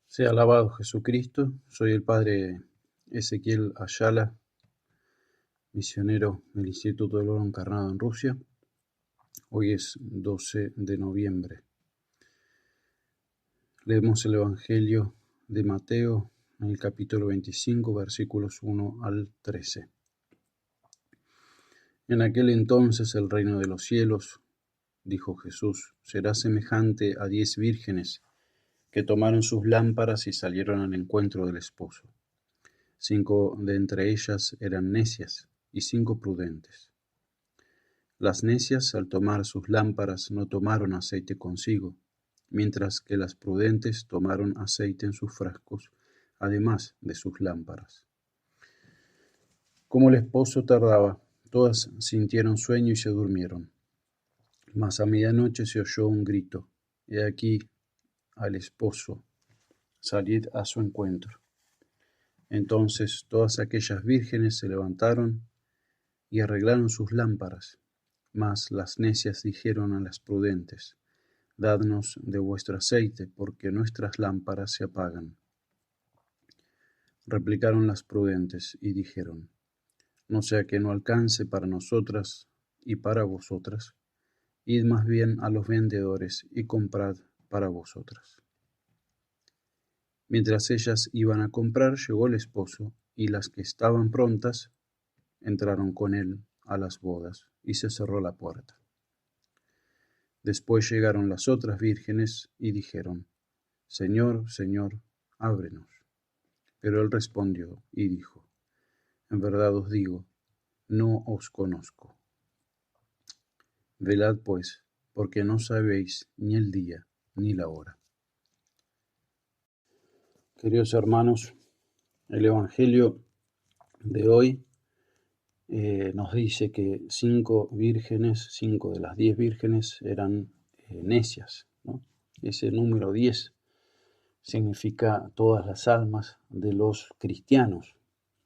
Sea alabado Jesucristo. Soy el padre Ezequiel Ayala, misionero del Instituto del Oro Encarnado en Rusia. Hoy es 12 de noviembre. Leemos el Evangelio de Mateo en el capítulo 25, versículos 1 al 13. En aquel entonces el reino de los cielos, dijo Jesús, será semejante a 10 vírgenes que tomaron sus lámparas y salieron al encuentro del esposo. 5 de entre ellas eran necias y 5 prudentes. Las necias, al tomar sus lámparas, no tomaron aceite consigo, mientras que las prudentes tomaron aceite en sus frascos, además de sus lámparas. Como el esposo tardaba, todas sintieron sueño y se durmieron. Mas a medianoche se oyó un grito: He aquí al esposo, salid a su encuentro. Entonces todas aquellas vírgenes se levantaron y arreglaron sus lámparas. Mas las necias dijeron a las prudentes: Dadnos de vuestro aceite, porque nuestras lámparas se apagan. Replicaron las prudentes y dijeron: No sea que no alcance para nosotras y para vosotras. Id más bien a los vendedores y comprad para vosotras. Mientras ellas iban a comprar, llegó el esposo, y las que estaban prontas entraron con él a las bodas, y se cerró la puerta. Después llegaron las otras vírgenes y dijeron: Señor, Señor, ábrenos. Pero él respondió y dijo: En verdad os digo, no os conozco. Velad pues, porque no sabéis ni el día ni la hora. Queridos hermanos, el Evangelio de hoy nos dice que 5 vírgenes, 5 de las 10 vírgenes eran necias, ¿no? Ese número 10 significa todas las almas de los cristianos,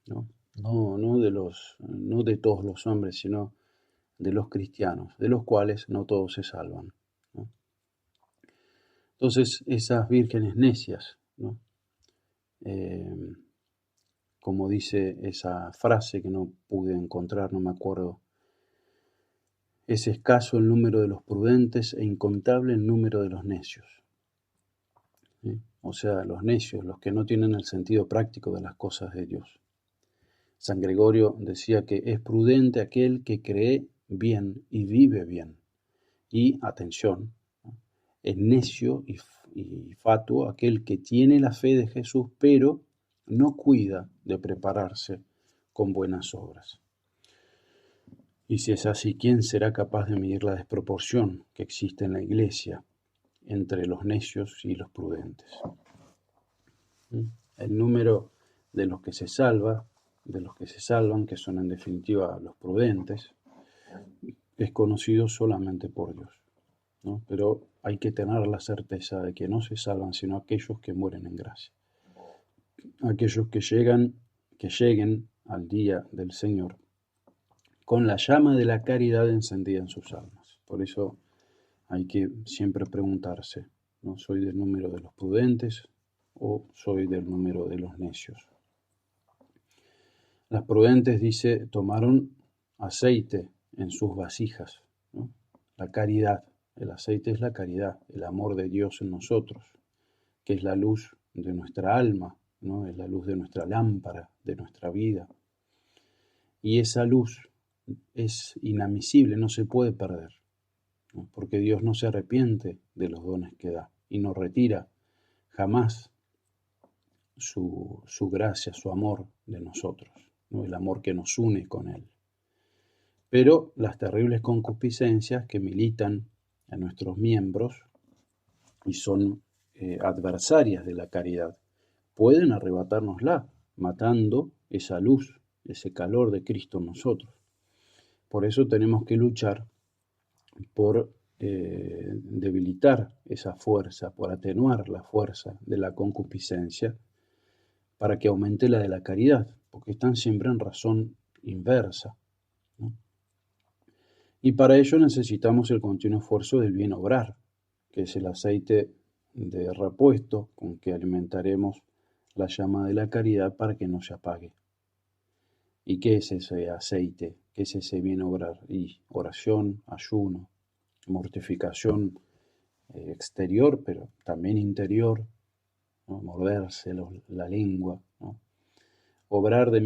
¿no? No de todos los hombres, sino de los cristianos, de los cuales no todos se salvan, ¿no? Entonces, esas vírgenes necias, ¿no? Como dice esa frase que no pude encontrar, no me acuerdo, es escaso el número de los prudentes e incontable el número de los necios. ¿Sí? O sea, los necios, los que no tienen el sentido práctico de las cosas de Dios. San Gregorio decía que es prudente aquel que cree bien y vive bien. Y, atención, ¿no? Es necio y fatuo aquel que tiene la fe de Jesús, pero no cuida de prepararse con buenas obras. Y si es así, ¿quién será capaz de medir la desproporción que existe en la Iglesia entre los necios y los prudentes? El número de los que se salvan, que son en definitiva los prudentes, es conocido solamente por Dios, ¿no? Pero hay que tener la certeza de que no se salvan sino aquellos que mueren en gracia, aquellos que lleguen al día del Señor con la llama de la caridad encendida en sus almas. Por eso hay que siempre preguntarse, ¿no? ¿Soy del número de los prudentes o soy del número de los necios? Las prudentes, dice, tomaron aceite en sus vasijas, ¿no? La caridad, el aceite es la caridad, el amor de Dios en nosotros, que es la luz de nuestra alma, ¿no? Es la luz de nuestra lámpara, de nuestra vida. Y esa luz es inadmisible, no se puede perder, ¿no? Porque Dios no se arrepiente de los dones que da y no retira jamás su gracia, su amor de nosotros, ¿no? El amor que nos une con Él. Pero las terribles concupiscencias que militan en nuestros miembros y son adversarias de la caridad, pueden arrebatárnosla, matando esa luz, ese calor de Cristo en nosotros. Por eso tenemos que luchar por debilitar esa fuerza, por atenuar la fuerza de la concupiscencia, para que aumente la de la caridad, porque están siempre en razón inversa, ¿no? Y para ello necesitamos el continuo esfuerzo del bien obrar, que es el aceite de repuesto con que alimentaremos la llama de la caridad para que no se apague. ¿Y qué es ese aceite? ¿Qué es ese bien obrar? Y oración, ayuno, mortificación exterior, pero también interior, ¿no? Morderse la lengua, ¿no? Obras de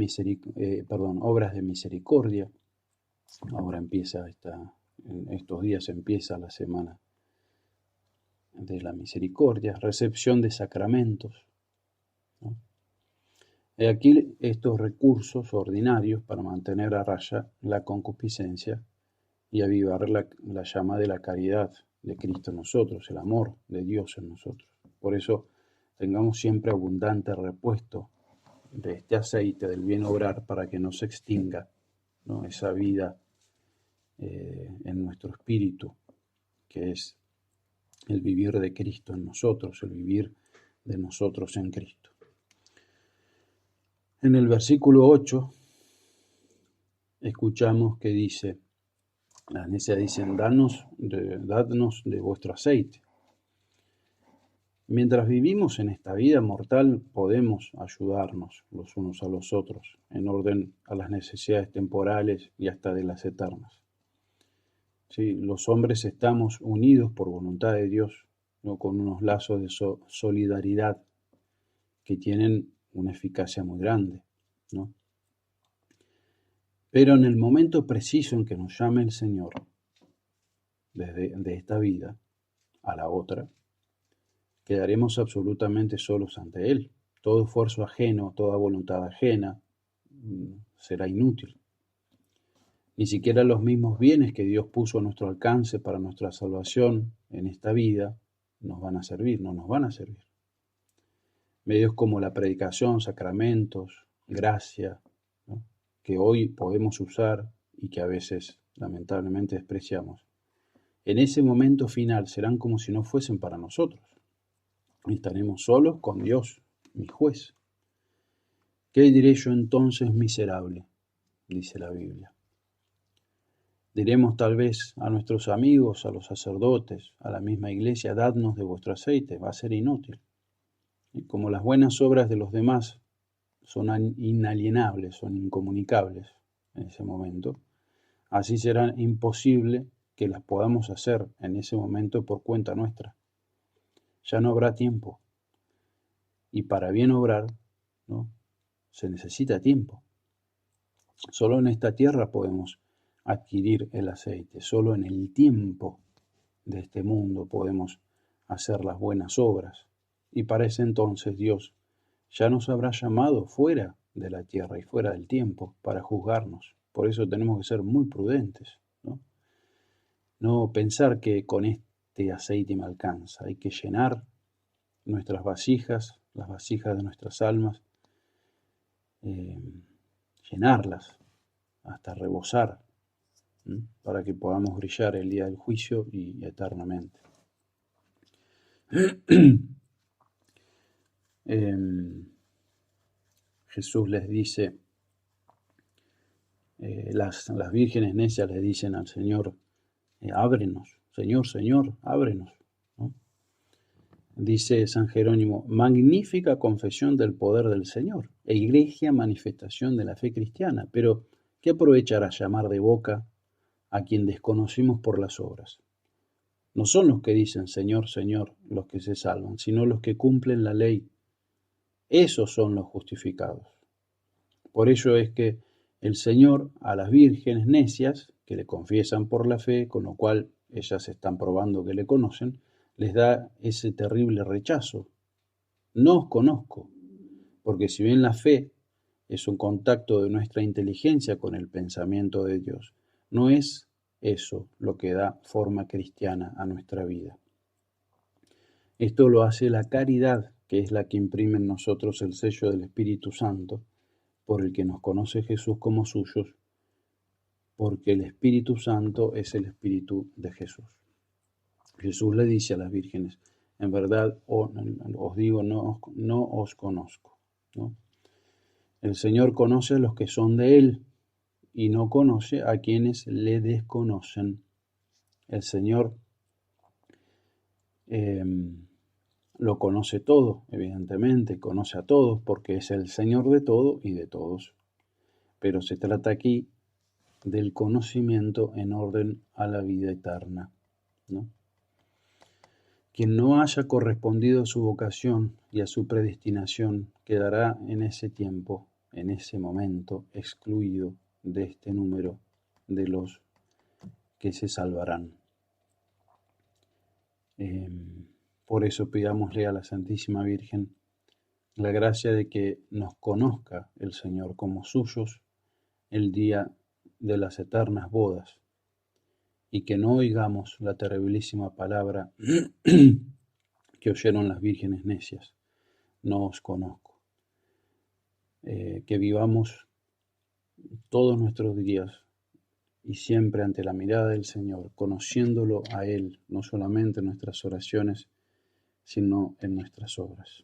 misericordia. Ahora en estos días empieza la semana de la misericordia, recepción de sacramentos, ¿no? He aquí estos recursos ordinarios para mantener a raya la concupiscencia y avivar la llama de la caridad de Cristo en nosotros, el amor de Dios en nosotros. Por eso tengamos siempre abundante repuesto de este aceite del bien obrar para que no se extinga, ¿no? Esa vida en nuestro espíritu, que es el vivir de Cristo en nosotros, el vivir de nosotros en Cristo. En el versículo 8 escuchamos que dice, las necias dicen, dadnos de vuestro aceite. Mientras vivimos en esta vida mortal, podemos ayudarnos los unos a los otros en orden a las necesidades temporales y hasta de las eternas. Sí, los hombres estamos unidos por voluntad de Dios, ¿no? Con unos lazos de solidaridad que tienen una eficacia muy grande, ¿no? Pero en el momento preciso en que nos llame el Señor, de esta vida a la otra, quedaremos absolutamente solos ante Él. Todo esfuerzo ajeno, toda voluntad ajena será inútil. Ni siquiera los mismos bienes que Dios puso a nuestro alcance para nuestra salvación en esta vida nos van a servir, no nos van a servir. Medios como la predicación, sacramentos, gracia, ¿no? Que hoy podemos usar y que a veces lamentablemente despreciamos, en ese momento final serán como si no fuesen para nosotros. Estaremos solos con Dios, mi juez. ¿Qué diré yo entonces, miserable? Dice la Biblia. Diremos tal vez a nuestros amigos, a los sacerdotes, a la misma iglesia, dadnos de vuestro aceite, va a ser inútil. Y como las buenas obras de los demás son inalienables, son incomunicables en ese momento, así será imposible que las podamos hacer en ese momento por cuenta nuestra. Ya no habrá tiempo. Y para bien obrar, ¿no?, se necesita tiempo. Solo en esta tierra podemos adquirir el aceite. Solo en el tiempo de este mundo podemos hacer las buenas obras. Y para ese entonces Dios ya nos habrá llamado fuera de la tierra y fuera del tiempo para juzgarnos. Por eso tenemos que ser muy prudentes, ¿no? No pensar que con este aceite me alcanza. Hay que llenar nuestras vasijas, las vasijas de nuestras almas, llenarlas hasta rebosar, para que podamos brillar el día del juicio y eternamente. Jesús les dice, las vírgenes necias le dicen al Señor, ábrenos, Señor, Señor, ábrenos, ¿no? Dice San Jerónimo, magnífica confesión del poder del Señor, egregia manifestación de la fe cristiana, pero ¿qué aprovechará llamar de boca a quien desconocimos por las obras? No son los que dicen Señor, Señor los que se salvan, sino los que cumplen la ley. Esos son los justificados. Por ello es que el Señor a las vírgenes necias, que le confiesan por la fe, con lo cual ellas están probando que le conocen, les da ese terrible rechazo. No os conozco, porque si bien la fe es un contacto de nuestra inteligencia con el pensamiento de Dios, no es eso lo que da forma cristiana a nuestra vida. Esto lo hace la caridad, que es la que imprime en nosotros el sello del Espíritu Santo, por el que nos conoce Jesús como suyos, porque el Espíritu Santo es el Espíritu de Jesús. Jesús le dice a las vírgenes, en verdad os digo, no os conozco, ¿no? El Señor conoce a los que son de Él y no conoce a quienes le desconocen. El Señor Lo conoce todo, evidentemente, conoce a todos porque es el Señor de todo y de todos. Pero se trata aquí del conocimiento en orden a la vida eterna, ¿no? Quien no haya correspondido a su vocación y a su predestinación quedará en ese tiempo, en ese momento, excluido de este número de los que se salvarán. Por eso pidámosle a la Santísima Virgen la gracia de que nos conozca el Señor como suyos el día de las eternas bodas, y que no oigamos la terribilísima palabra que oyeron las vírgenes necias: no os conozco. Que vivamos todos nuestros días y siempre ante la mirada del Señor, conociéndolo a Él, no solamente en nuestras oraciones, sino en nuestras obras.